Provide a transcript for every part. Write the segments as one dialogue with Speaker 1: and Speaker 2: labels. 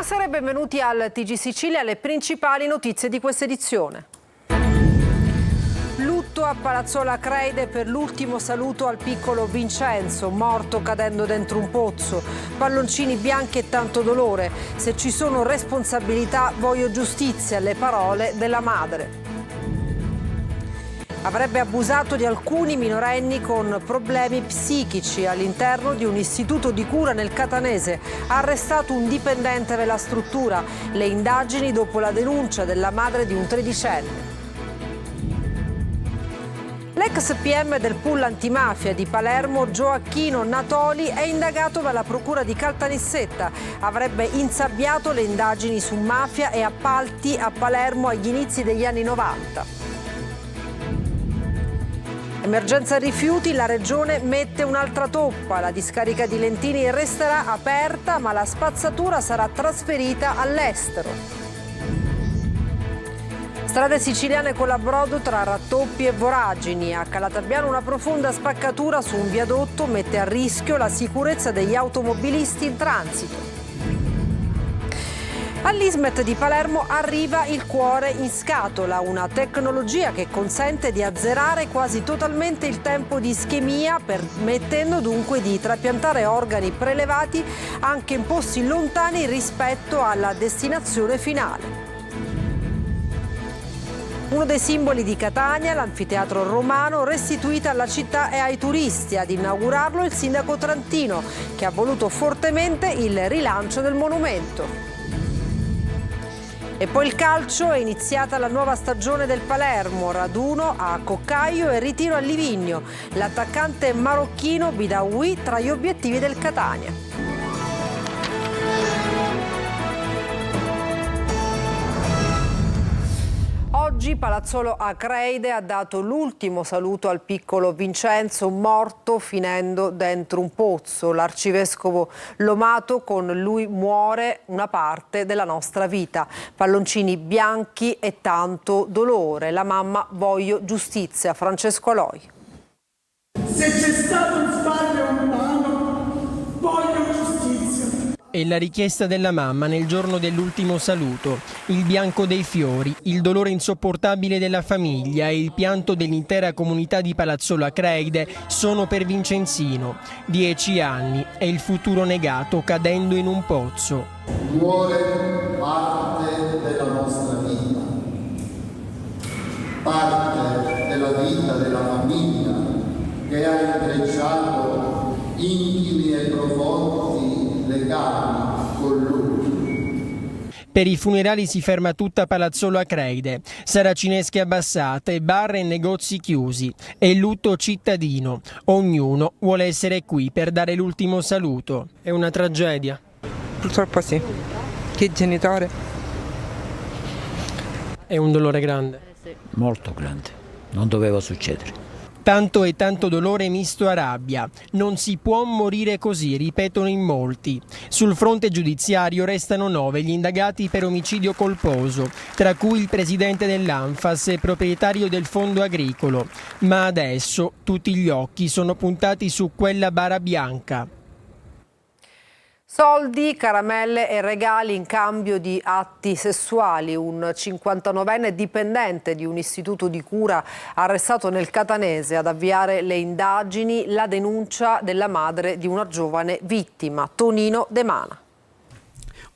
Speaker 1: Buonasera e benvenuti al TG Sicilia, le principali notizie di questa edizione. Lutto a Palazzola Acreide per l'ultimo saluto al piccolo Vincenzo, morto cadendo dentro un pozzo. Palloncini bianchi e tanto dolore. Se ci sono responsabilità, voglio giustizia, le parole della madre. Avrebbe abusato di alcuni minorenni con problemi psichici all'interno di un istituto di cura nel Catanese. Ha arrestato un dipendente della struttura. Le indagini dopo la denuncia della madre di un tredicenne. L'ex PM del pool antimafia di Palermo, Gioacchino Natoli, è indagato dalla procura di Caltanissetta. Avrebbe insabbiato le indagini su mafia e appalti a Palermo agli inizi degli anni 90. Emergenza rifiuti, la regione mette un'altra toppa. La discarica di Lentini resterà aperta, ma la spazzatura sarà trasferita all'estero. Strade siciliane con l'abrodo tra rattoppi e voragini. A Calatabbiano una profonda spaccatura su un viadotto mette a rischio la sicurezza degli automobilisti in transito. All'Ismet di Palermo arriva il cuore in scatola, una tecnologia che consente di azzerare quasi totalmente il tempo di ischemia, permettendo dunque di trapiantare organi prelevati anche in posti lontani rispetto alla destinazione finale. Uno dei simboli di Catania, l'anfiteatro romano, restituito alla città e ai turisti. Ad inaugurarlo il sindaco Trantino, che ha voluto fortemente il rilancio del monumento. E poi il calcio, è iniziata la nuova stagione del Palermo, raduno a Coccaio e ritiro a Livigno. L'attaccante marocchino Bidaoui tra gli obiettivi del Catania. Oggi Palazzolo Acreide ha dato l'ultimo saluto al piccolo Vincenzo, morto finendo dentro un pozzo. L'arcivescovo Lomato: con lui muore una parte della nostra vita. Palloncini bianchi e tanto dolore. La mamma: voglio giustizia. Francesco Aloi.
Speaker 2: Se c'è stato un sbaglio umano, voglio giustizia.
Speaker 3: È la richiesta della mamma nel giorno dell'ultimo saluto. Il bianco dei fiori, il dolore insopportabile della famiglia e il pianto dell'intera comunità di Palazzolo Acreide sono per Vincenzino. 10 anni e il futuro negato cadendo in un pozzo.
Speaker 4: Muore parte della nostra vita, parte della vita della famiglia che ha intrecciato intimi e profondi legami con lui.
Speaker 3: Per i funerali si ferma tutta Palazzolo Acreide, saracinesche abbassate, bar e negozi chiusi. È il lutto cittadino. Ognuno vuole essere qui per dare l'ultimo saluto. È una tragedia.
Speaker 5: Purtroppo sì. Che genitore?
Speaker 3: È un dolore grande.
Speaker 6: Molto grande. Non doveva succedere.
Speaker 3: Tanto e tanto dolore misto a rabbia. Non si può morire così, ripetono in molti. Sul fronte giudiziario restano 9 gli indagati per omicidio colposo, tra cui il presidente dell'Anfas e proprietario del fondo agricolo. Ma adesso tutti gli occhi sono puntati su quella bara bianca.
Speaker 1: Soldi, caramelle e regali in cambio di atti sessuali. Un 59enne dipendente di un istituto di cura arrestato nel Catanese. Ad avviare le indagini la denuncia della madre di una giovane vittima, Tonino De Mana.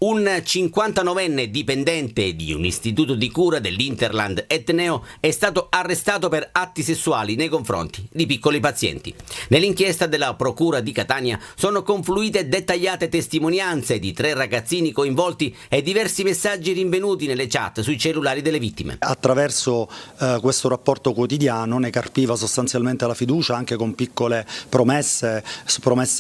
Speaker 7: Un 59enne dipendente di un istituto di cura dell'Interland Etneo è stato arrestato per atti sessuali nei confronti di piccoli pazienti. Nell'inchiesta della Procura di Catania sono confluite dettagliate testimonianze di 3 ragazzini coinvolti e diversi messaggi rinvenuti nelle chat sui cellulari delle vittime.
Speaker 8: Attraverso questo rapporto quotidiano ne carpiva sostanzialmente la fiducia, anche con piccole promesse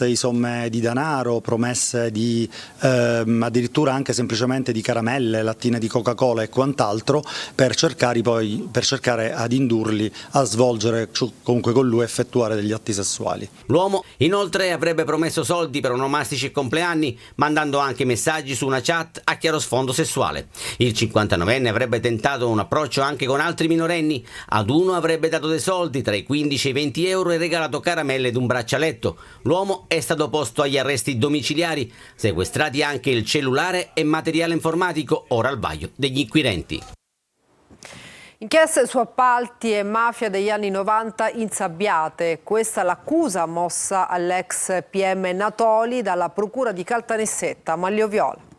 Speaker 8: di somme di denaro, promesse di addirittura anche semplicemente di caramelle, lattine di Coca-Cola e quant'altro, per cercare ad indurli a svolgere comunque con lui effettuare degli atti sessuali.
Speaker 7: L'uomo inoltre avrebbe promesso soldi per onomastici e compleanni, mandando anche messaggi su una chat a chiaro sfondo sessuale. Il 59enne avrebbe tentato un approccio anche con altri minorenni. Ad uno avrebbe dato dei soldi tra i 15 e i 20 euro e regalato caramelle ed un braccialetto. L'uomo è stato posto agli arresti domiciliari, sequestrati anche il cellulare cellulare e materiale informatico, ora al vaglio degli inquirenti.
Speaker 1: Inchieste su appalti e mafia degli anni 90 insabbiate. Questa è l'accusa mossa all'ex PM Natoli dalla procura di Caltanissetta. Manlio Viola.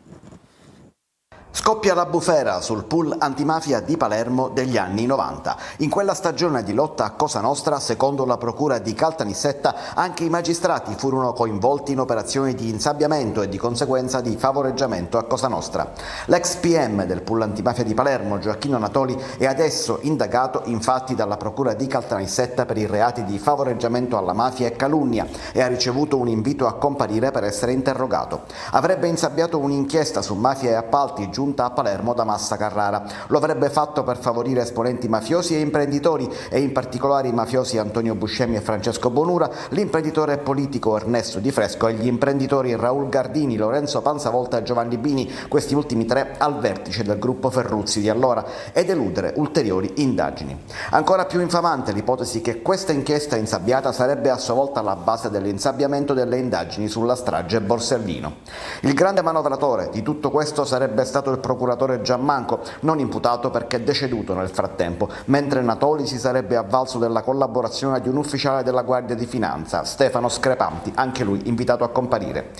Speaker 9: Scoppia la bufera sul pool antimafia di Palermo degli anni 90. In quella stagione di lotta a Cosa Nostra, secondo la procura di Caltanissetta, anche i magistrati furono coinvolti in operazioni di insabbiamento e di conseguenza di favoreggiamento a Cosa Nostra. L'ex PM del pool antimafia di Palermo, Gioacchino Natoli, è adesso indagato infatti dalla procura di Caltanissetta per i reati di favoreggiamento alla mafia e calunnia e ha ricevuto un invito a comparire per essere interrogato. Avrebbe insabbiato un'inchiesta su mafia e appalti giunta a Palermo da Massa Carrara. Lo avrebbe fatto per favorire esponenti mafiosi e imprenditori e in particolare i mafiosi Antonio Buscemi e Francesco Bonura, l'imprenditore politico Ernesto Di Fresco e gli imprenditori Raul Gardini, Lorenzo Panzavolta e Giovanni Bini, questi ultimi tre al vertice del gruppo Ferruzzi di allora, ed eludere ulteriori indagini. Ancora più infamante l'ipotesi che questa inchiesta insabbiata sarebbe a sua volta la base dell'insabbiamento delle indagini sulla strage Borsellino. Il grande manovratore di tutto questo sarebbe stato il procuratore Giammanco, non imputato perché deceduto nel frattempo, mentre Natoli si sarebbe avvalso della collaborazione di un ufficiale della Guardia di Finanza, Stefano Screpanti, anche lui invitato a comparire.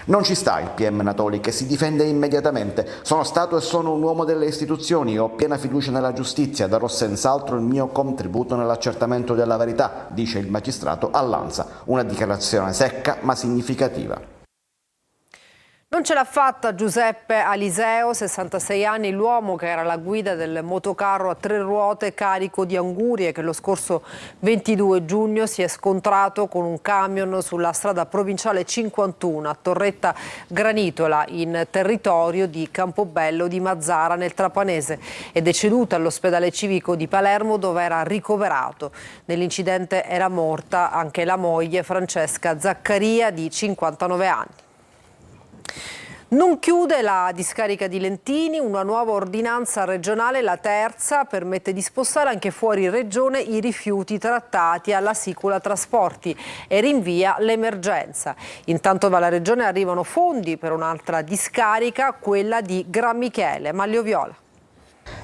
Speaker 9: Non ci sta il PM Natoli, che si difende immediatamente. Sono stato e sono un uomo delle istituzioni, ho piena fiducia nella giustizia, darò senz'altro il mio contributo nell'accertamento della verità, dice il magistrato all'Ansa. Una dichiarazione secca ma significativa.
Speaker 1: Non ce l'ha fatta Giuseppe Aliseo, 66 anni, l'uomo che era alla guida del motocarro a 3 ruote carico di angurie che lo scorso 22 giugno si è scontrato con un camion sulla strada provinciale 51 a Torretta Granitola in territorio di Campobello di Mazzara nel Trapanese. È deceduto all'ospedale civico di Palermo dove era ricoverato. Nell'incidente era morta anche la moglie Francesca Zaccaria di 59 anni. Non chiude la discarica di Lentini, una nuova ordinanza regionale, la terza, permette di spostare anche fuori regione i rifiuti trattati alla Sicula Trasporti e rinvia l'emergenza. Intanto dalla regione arrivano fondi per un'altra discarica, quella di Gran Michele. Manlio Viola.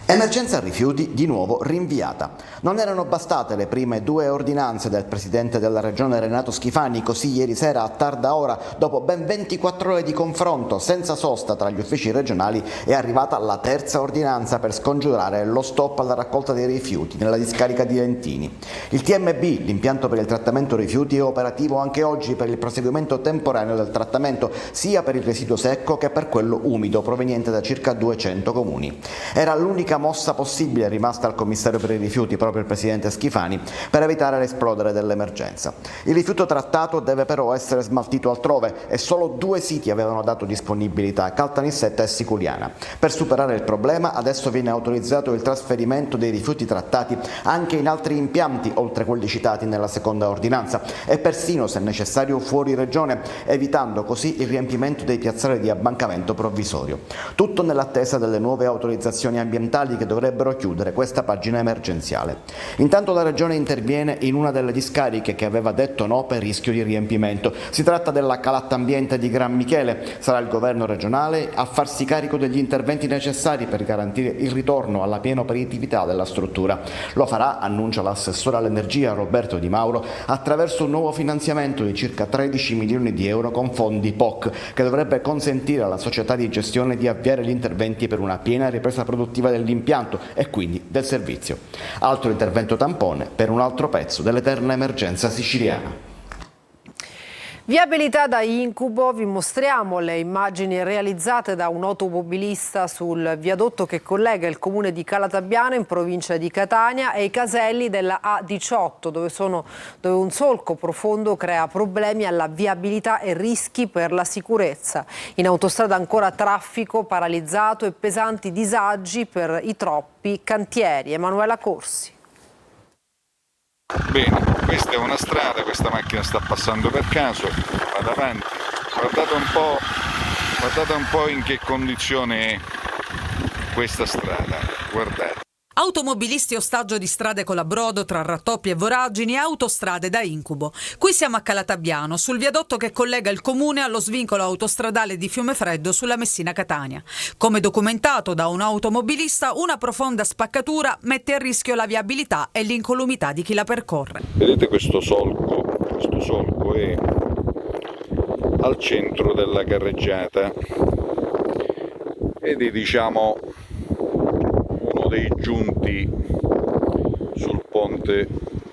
Speaker 9: Emergenza rifiuti di nuovo rinviata. Non erano bastate le prime 2 ordinanze del presidente della regione Renato Schifani, così ieri sera a tarda ora, dopo ben 24 ore di confronto senza sosta tra gli uffici regionali, è arrivata la terza ordinanza per scongiurare lo stop alla raccolta dei rifiuti nella discarica di Lentini. Il TMB, l'impianto per il trattamento rifiuti, è operativo anche oggi per il proseguimento temporaneo del trattamento, sia per il residuo secco che per quello umido proveniente da circa 200 comuni. Era l'unica mossa possibile rimasta al commissario per i rifiuti, proprio il presidente Schifani, per evitare l'esplodere dell'emergenza. Il rifiuto trattato deve però essere smaltito altrove e solo 2 siti avevano dato disponibilità, Caltanissetta e Siculiana. Per superare il problema adesso viene autorizzato il trasferimento dei rifiuti trattati anche in altri impianti oltre quelli citati nella seconda ordinanza e persino se necessario fuori regione, evitando così il riempimento dei piazzali di abbancamento provvisorio. Tutto nell'attesa delle nuove autorizzazioni ambientali che dovrebbero chiudere questa pagina emergenziale. Intanto la regione interviene in una delle discariche che aveva detto no per rischio di riempimento. Si tratta della calatta ambiente di Gran Michele. Sarà il governo regionale a farsi carico degli interventi necessari per garantire il ritorno alla piena operatività della struttura. Lo farà, annuncia l'assessore all'energia Roberto Di Mauro, attraverso un nuovo finanziamento di circa 13 milioni di euro con fondi POC, che dovrebbe consentire alla società di gestione di avviare gli interventi per una piena ripresa produttiva dell'impianto e quindi del servizio. Altro intervento tampone per un altro pezzo dell'eterna emergenza siciliana.
Speaker 1: Viabilità da incubo, vi mostriamo le immagini realizzate da un automobilista sul viadotto che collega il comune di Calatabbiano in provincia di Catania e i caselli della A18 dove un solco profondo crea problemi alla viabilità e rischi per la sicurezza. In autostrada ancora traffico paralizzato e pesanti disagi per i troppi cantieri. Emanuela Corsi.
Speaker 10: Bene, questa è una strada, questa macchina sta passando per caso, vado avanti, guardate un po' in che condizione è questa strada, guardate.
Speaker 11: Automobilisti ostaggio di strade colabrodo tra rattoppi e voragini e autostrade da incubo. Qui siamo a Calatabbiano, sul viadotto che collega il comune allo svincolo autostradale di Fiumefreddo sulla Messina-Catania. Come documentato da un automobilista, una profonda spaccatura mette a rischio la viabilità e l'incolumità di chi la percorre.
Speaker 10: Vedete questo solco è al centro della carreggiata ed è, diciamo, uno dei giunti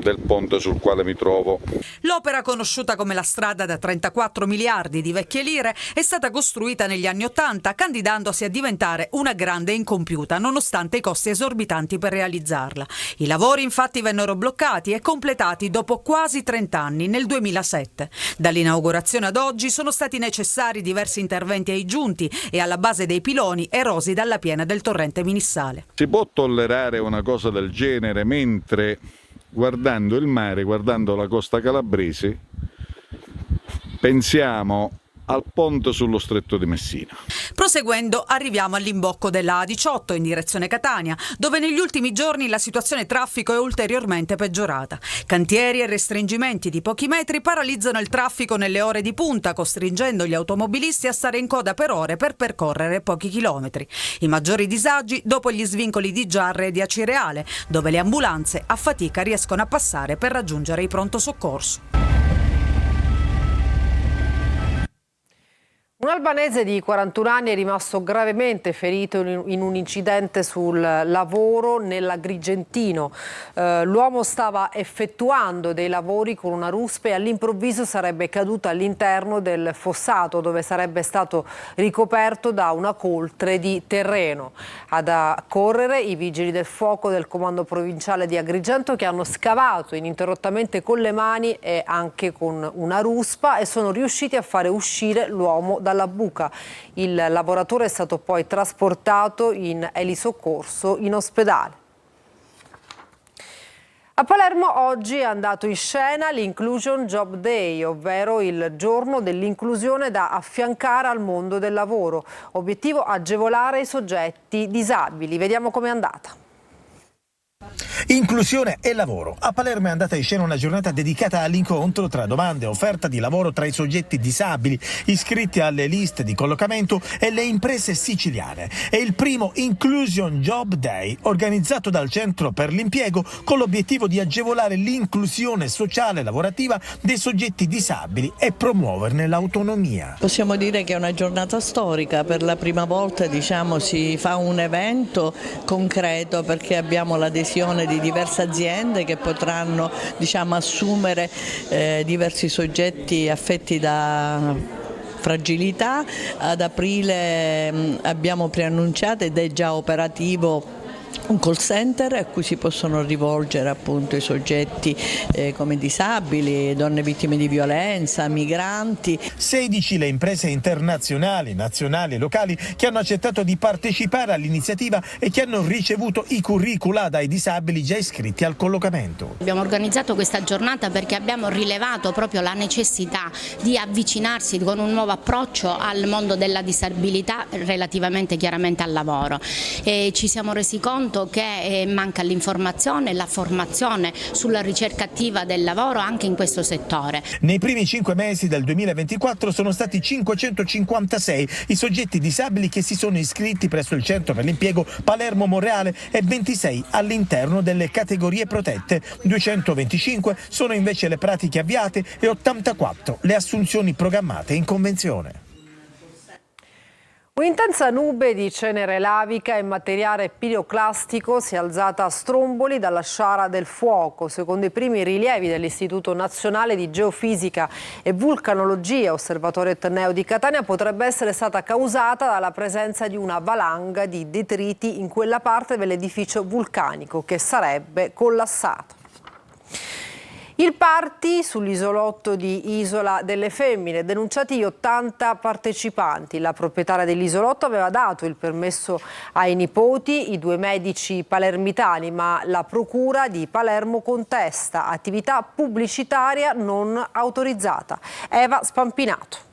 Speaker 10: del ponte sul quale mi trovo.
Speaker 11: L'opera, conosciuta come la strada da 34 miliardi di vecchie lire, è stata costruita negli anni '80, candidandosi a diventare una grande incompiuta, nonostante i costi esorbitanti per realizzarla. I lavori infatti vennero bloccati e completati dopo quasi 30 anni, nel 2007. Dall'inaugurazione ad oggi sono stati necessari diversi interventi ai giunti e alla base dei piloni erosi dalla piena del torrente Minissale.
Speaker 10: Si può tollerare una cosa del genere mentre, guardando il mare, guardando la costa calabrese, pensiamo al ponte sullo stretto di Messina.
Speaker 11: Proseguendo arriviamo all'imbocco della A18 in direzione Catania, dove negli ultimi giorni la situazione traffico è ulteriormente peggiorata. Cantieri e restringimenti di pochi metri paralizzano il traffico nelle ore di punta, costringendo gli automobilisti a stare in coda per ore per percorrere pochi chilometri. I maggiori disagi dopo gli svincoli di Giarre e di Acireale, dove le ambulanze a fatica riescono a passare per raggiungere i pronto soccorso.
Speaker 1: Un albanese di 41 anni è rimasto gravemente ferito in un incidente sul lavoro nell'Agrigentino. L'uomo stava effettuando dei lavori con una ruspa e all'improvviso sarebbe caduto all'interno del fossato, dove sarebbe stato ricoperto da una coltre di terreno. Ad accorrere i vigili del fuoco del comando provinciale di Agrigento, che hanno scavato ininterrottamente con le mani e anche con una ruspa e sono riusciti a fare uscire l'uomo dalla buca. Il lavoratore è stato poi trasportato in elisoccorso in ospedale. A Palermo oggi è andato in scena l'Inclusion Job Day, ovvero il giorno dell'inclusione da affiancare al mondo del lavoro. Obiettivo: agevolare i soggetti disabili. Vediamo com'è andata.
Speaker 12: Inclusione e lavoro. A Palermo è andata in scena una giornata dedicata all'incontro tra domande e offerta di lavoro tra i soggetti disabili iscritti alle liste di collocamento e le imprese siciliane. È il primo Inclusion Job Day organizzato dal Centro per l'Impiego con l'obiettivo di agevolare l'inclusione sociale e lavorativa dei soggetti disabili e promuoverne l'autonomia.
Speaker 13: Possiamo dire che è una giornata storica, per la prima volta si fa un evento concreto perché abbiamo l'adesione di diverse aziende che potranno assumere diversi soggetti affetti da fragilità. Ad aprile abbiamo preannunciato ed è già operativo un call center a cui si possono rivolgere appunto i soggetti come disabili, donne vittime di violenza, migranti.
Speaker 12: 16 le imprese internazionali, nazionali e locali che hanno accettato di partecipare all'iniziativa e che hanno ricevuto i curricula dai disabili già iscritti al collocamento.
Speaker 14: Abbiamo organizzato questa giornata perché abbiamo rilevato proprio la necessità di avvicinarsi con un nuovo approccio al mondo della disabilità relativamente chiaramente al lavoro. Ci siamo resi conto che manca l'informazione e la formazione sulla ricerca attiva del lavoro anche in questo settore.
Speaker 12: Nei primi 5 mesi del 2024 sono stati 556 i soggetti disabili che si sono iscritti presso il Centro per l'Impiego Palermo Monreale e 26 all'interno delle categorie protette. 225 sono invece le pratiche avviate e 84 le assunzioni programmate in convenzione.
Speaker 1: Un'intensa nube di cenere lavica e materiale piroclastico si è alzata a Stromboli dalla sciara del fuoco. Secondo i primi rilievi dell'Istituto Nazionale di Geofisica e Vulcanologia, Osservatorio Etneo di Catania, potrebbe essere stata causata dalla presenza di una valanga di detriti in quella parte dell'edificio vulcanico che sarebbe collassato. Il party sull'isolotto di Isola delle Femmine, denunciati 80 partecipanti. La proprietaria dell'isolotto aveva dato il permesso ai nipoti, i 2 medici palermitani, ma la procura di Palermo contesta: attività pubblicitaria non autorizzata. Eva Spampinato.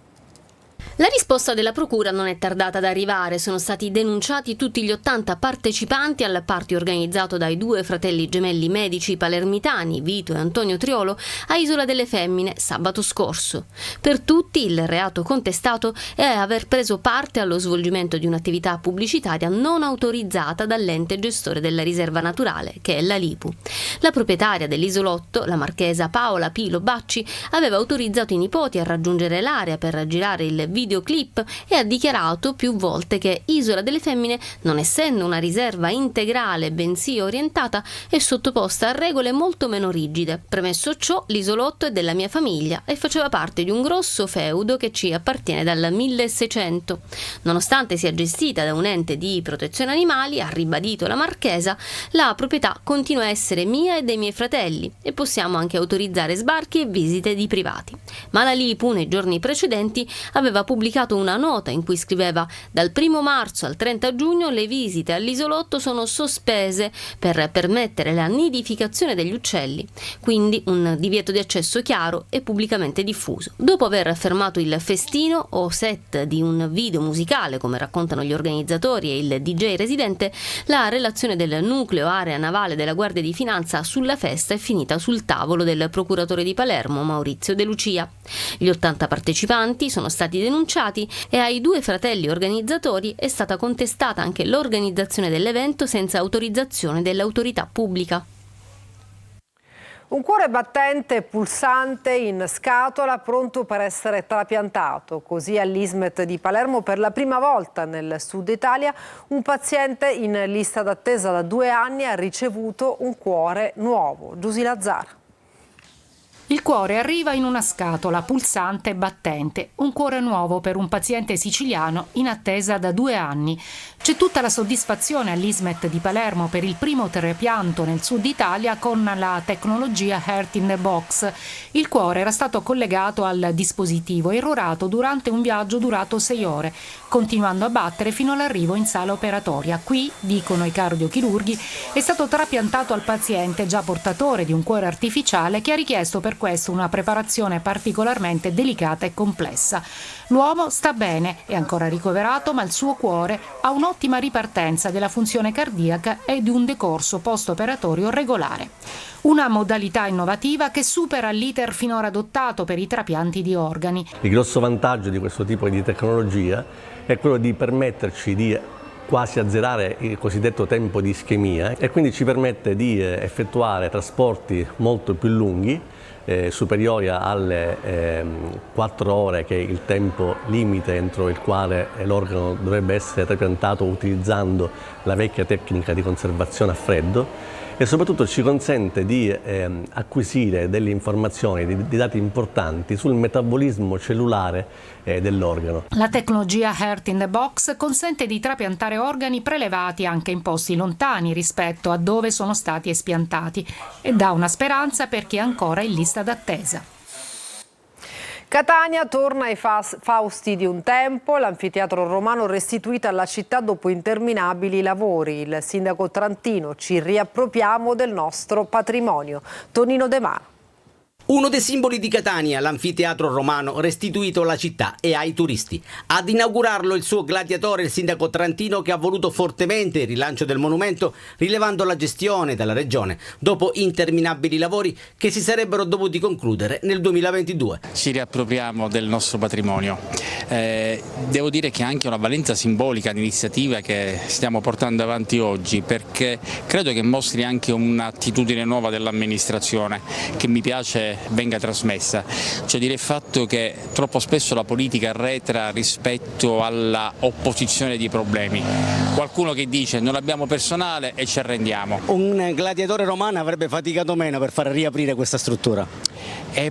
Speaker 15: La risposta della procura non è tardata ad arrivare. Sono stati denunciati tutti gli 80 partecipanti al party organizzato dai 2 fratelli gemelli medici palermitani, Vito e Antonio Triolo, a Isola delle Femmine sabato scorso. Per tutti il reato contestato è aver preso parte allo svolgimento di un'attività pubblicitaria non autorizzata dall'ente gestore della riserva naturale, che è la Lipu. La proprietaria dell'isolotto, la marchesa Paola Pilo Bacci, aveva autorizzato i nipoti a raggiungere l'area per girare il videoclip e ha dichiarato più volte che Isola delle Femmine, non essendo una riserva integrale bensì orientata, è sottoposta a regole molto meno rigide. Premesso ciò, l'isolotto è della mia famiglia e faceva parte di un grosso feudo che ci appartiene dal 1600. Nonostante sia gestita da un ente di protezione animali, ha ribadito la marchesa, la proprietà continua a essere mia e dei miei fratelli e possiamo anche autorizzare sbarchi e visite di privati. Ma la Lipu nei giorni precedenti aveva pubblicato una nota in cui scriveva: dal 1 marzo al 30 giugno le visite all'isolotto sono sospese per permettere la nidificazione degli uccelli, quindi un divieto di accesso chiaro e pubblicamente diffuso. Dopo aver fermato il festino o set di un video musicale, come raccontano gli organizzatori e il DJ residente, la relazione del nucleo area navale della Guardia di Finanza sulla festa è finita sul tavolo del procuratore di Palermo, Maurizio De Lucia. Gli 80 partecipanti sono stati denunciati e ai 2 fratelli organizzatori è stata contestata anche l'organizzazione dell'evento senza autorizzazione dell'autorità pubblica.
Speaker 1: Un cuore battente e pulsante in scatola, pronto per essere trapiantato. Così all'Ismet di Palermo per la prima volta nel sud Italia un paziente in lista d'attesa da 2 anni ha ricevuto un cuore nuovo. Giusy Lazzara.
Speaker 16: Il cuore arriva in una scatola pulsante e battente, un cuore nuovo per un paziente siciliano in attesa da 2 anni. C'è tutta la soddisfazione all'Ismet di Palermo per il primo trapianto nel sud Italia con la tecnologia Heart in the Box. Il cuore era stato collegato al dispositivo e irrorato durante un viaggio durato 6 ore, continuando a battere fino all'arrivo in sala operatoria. Qui, dicono i cardiochirurghi, è stato trapiantato al paziente già portatore di un cuore artificiale che ha richiesto per questo una preparazione particolarmente delicata e complessa. L'uomo sta bene, è ancora ricoverato, ma il suo cuore ha un'ottima ripartenza della funzione cardiaca e di un decorso post-operatorio regolare. Una modalità innovativa che supera l'iter finora adottato per i trapianti di organi.
Speaker 17: Il grosso vantaggio di questo tipo di tecnologia è quello di permetterci di quasi azzerare il cosiddetto tempo di ischemia e quindi ci permette di effettuare trasporti molto più lunghi, superiori alle 4 ore, che è il tempo limite entro il quale l'organo dovrebbe essere trapiantato utilizzando la vecchia tecnica di conservazione a freddo, e soprattutto ci consente di acquisire delle informazioni, di dati importanti sul metabolismo cellulare dell'organo.
Speaker 16: La tecnologia Heart in the Box consente di trapiantare organi prelevati anche in posti lontani rispetto a dove sono stati espiantati e dà una speranza per chi è ancora in lista d'attesa.
Speaker 1: Catania torna ai fausti di un tempo, l'anfiteatro romano restituito alla città dopo interminabili lavori. Il sindaco trantino: ci riappropriamo del nostro patrimonio. Tonino De Maro.
Speaker 7: Uno dei simboli di Catania, l'anfiteatro romano restituito alla città e ai turisti. Ad inaugurarlo il suo gladiatore, il sindaco trantino, che ha voluto fortemente il rilancio del monumento, rilevando la gestione dalla regione dopo interminabili lavori che si sarebbero dovuti concludere nel 2022.
Speaker 18: Ci riappropriamo del nostro patrimonio. Devo dire che ha anche una valenza simbolica l'iniziativa che stiamo portando avanti oggi, perché credo che mostri anche un'attitudine nuova dell'amministrazione che mi piace venga trasmessa, cioè dire il fatto che troppo spesso la politica arretra rispetto alla opposizione di problemi. Qualcuno che dice non abbiamo personale e ci arrendiamo.
Speaker 19: Un gladiatore romano avrebbe faticato meno per far riaprire questa struttura?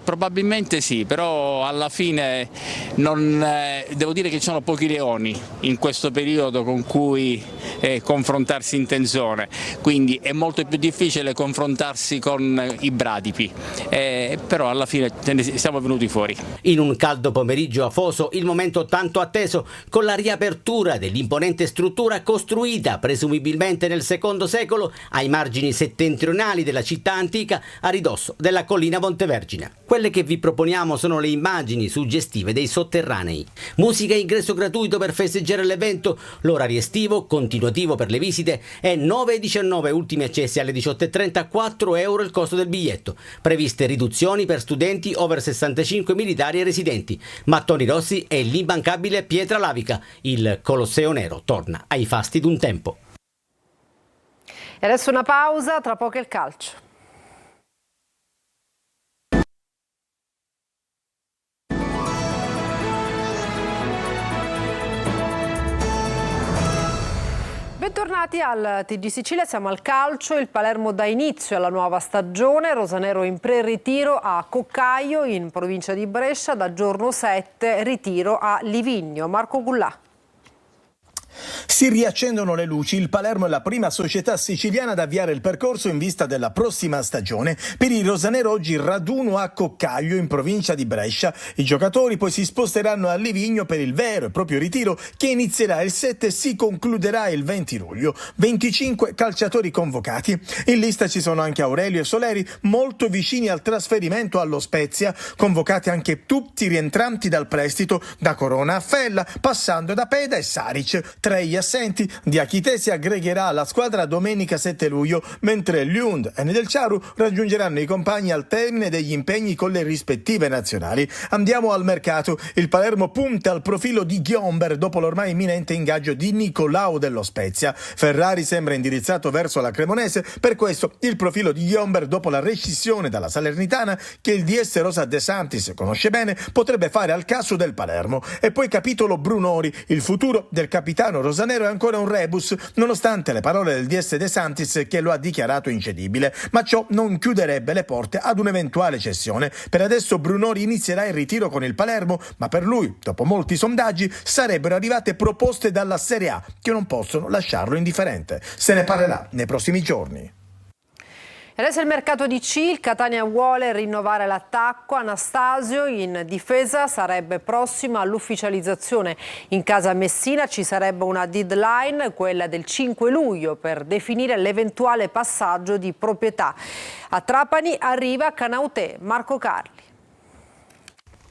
Speaker 18: Probabilmente sì, però alla fine devo dire che ci sono pochi leoni in questo periodo con cui confrontarsi in tensione, quindi è molto più difficile confrontarsi con i bradipi. però alla fine siamo venuti fuori.
Speaker 7: In un caldo pomeriggio afoso, il momento tanto atteso, con la riapertura dell'imponente struttura costruita presumibilmente nel secondo secolo ai margini settentrionali della città antica a ridosso della collina Montevergine. Quelle che vi proponiamo sono le immagini suggestive dei sotterranei. Musica e ingresso gratuito per festeggiare l'evento, l'orario estivo, continuativo per le visite è 9,19, ultimi accessi alle 18,30, 4 euro il costo del biglietto. Previste riduzioni per studenti over 65, militari e residenti. Mattoni rossi e l'immancabile pietra lavica. Il Colosseo Nero torna ai fasti d'un tempo.
Speaker 1: E adesso una pausa, tra poco il calcio. Bentornati al TG Sicilia, siamo al calcio. Il Palermo dà inizio alla nuova stagione, rosanero in pre-ritiro a Coccaio in provincia di Brescia, da giorno 7 ritiro a Livigno. Marco Gullà.
Speaker 12: Si riaccendono le luci, il Palermo è la prima società siciliana ad avviare il percorso in vista della prossima stagione. Per i rosanero oggi raduno a Coccaio in provincia di Brescia. I giocatori poi si sposteranno a Livigno per il vero e proprio ritiro che inizierà il 7 e si concluderà il 20 luglio. 25 calciatori convocati. In lista ci sono anche Aurelio e Soleri, molto vicini al trasferimento allo Spezia, convocati anche tutti rientranti dal prestito, da Corona a Fella, passando da Peda e Saric. Tra gli assenti, Diachite si aggregherà alla squadra domenica 7 luglio, mentre Lund e Nedelciaru raggiungeranno i compagni al termine degli impegni con le rispettive nazionali. Andiamo al mercato. Il Palermo punta al profilo di Ghiomber dopo l'ormai imminente ingaggio di Nicolau dello Spezia. Ferrari sembra indirizzato verso la Cremonese, per questo il profilo di Ghiomber dopo la rescissione dalla Salernitana che il DS Rosa De Santis conosce bene potrebbe fare al caso del Palermo. E poi capitolo Brunori, il futuro del capitano rosanero è ancora un rebus, nonostante le parole del DS De Santis che lo ha dichiarato incedibile, ma ciò non chiuderebbe le porte ad un'eventuale cessione. Per adesso Brunori inizierà il ritiro con il Palermo, ma per lui, dopo molti sondaggi, sarebbero arrivate proposte dalla Serie A che non possono lasciarlo indifferente. Se ne parlerà nei prossimi giorni.
Speaker 1: E adesso il mercato di C, il Catania vuole rinnovare l'attacco, Anastasio in difesa sarebbe prossimo all'ufficializzazione. In casa Messina ci sarebbe una deadline, quella del 5 luglio, per definire l'eventuale passaggio di proprietà. A Trapani arriva Canauté, Marco Carli.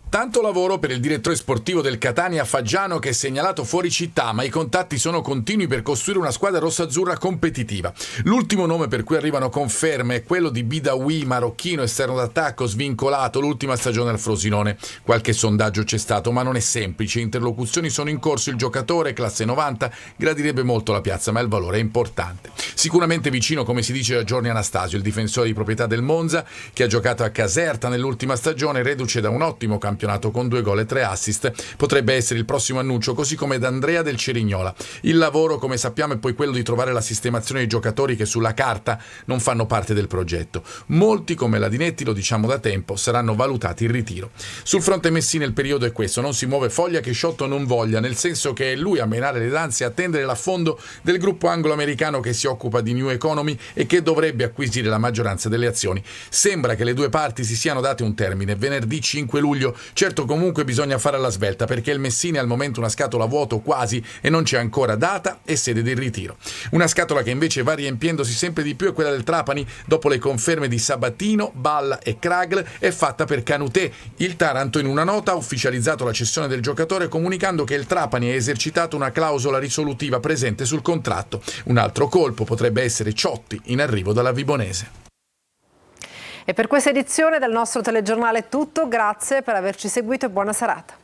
Speaker 20: Tanto lavoro per il direttore sportivo del Catania Faggiano, che è segnalato fuori città, ma i contatti sono continui per costruire una squadra rossaazzurra competitiva. L'ultimo nome per cui arrivano conferme è quello di Bidawi, marocchino, esterno d'attacco, svincolato l'ultima stagione al Frosinone. Qualche sondaggio c'è stato, ma non è semplice. Interlocuzioni sono in corso. Il giocatore, classe 90, gradirebbe molto la piazza, ma il valore è importante. Sicuramente vicino, come si dice, a Giorni Anastasio, il difensore di proprietà del Monza, che ha giocato a Caserta nell'ultima stagione, reduce da un ottimo campionato con 2 gol e 3 assist, potrebbe essere il prossimo annuncio, così come D'Andrea del Cerignola. Il lavoro, come sappiamo, è poi quello di trovare la sistemazione dei giocatori che sulla carta non fanno parte del progetto. Molti, come Ladinetti, lo diciamo da tempo, saranno valutati in ritiro. Sul fronte Messina il periodo è questo, non si muove foglia che Sciotto non voglia, nel senso che è lui a menare le danze e attendere l'affondo del gruppo anglo-americano che si occupa di New Economy e che dovrebbe acquisire la maggioranza delle azioni. Sembra che le due parti si siano date un termine, venerdì 5 luglio. Certo, comunque bisogna fare alla svelta, perché il Messina è al momento una scatola a vuoto quasi e non c'è ancora data e sede del ritiro. Una scatola che invece va riempiendosi sempre di più è quella del Trapani. Dopo le conferme di Sabatino, Balla e Kragl è fatta per Canouté. Il Taranto in una nota ha ufficializzato la cessione del giocatore, comunicando che il Trapani ha esercitato una clausola risolutiva presente sul contratto. Un altro colpo potrebbe essere Ciotti, in arrivo dalla Vibonese.
Speaker 1: E per questa edizione del nostro telegiornale è tutto, grazie per averci seguito e buona serata.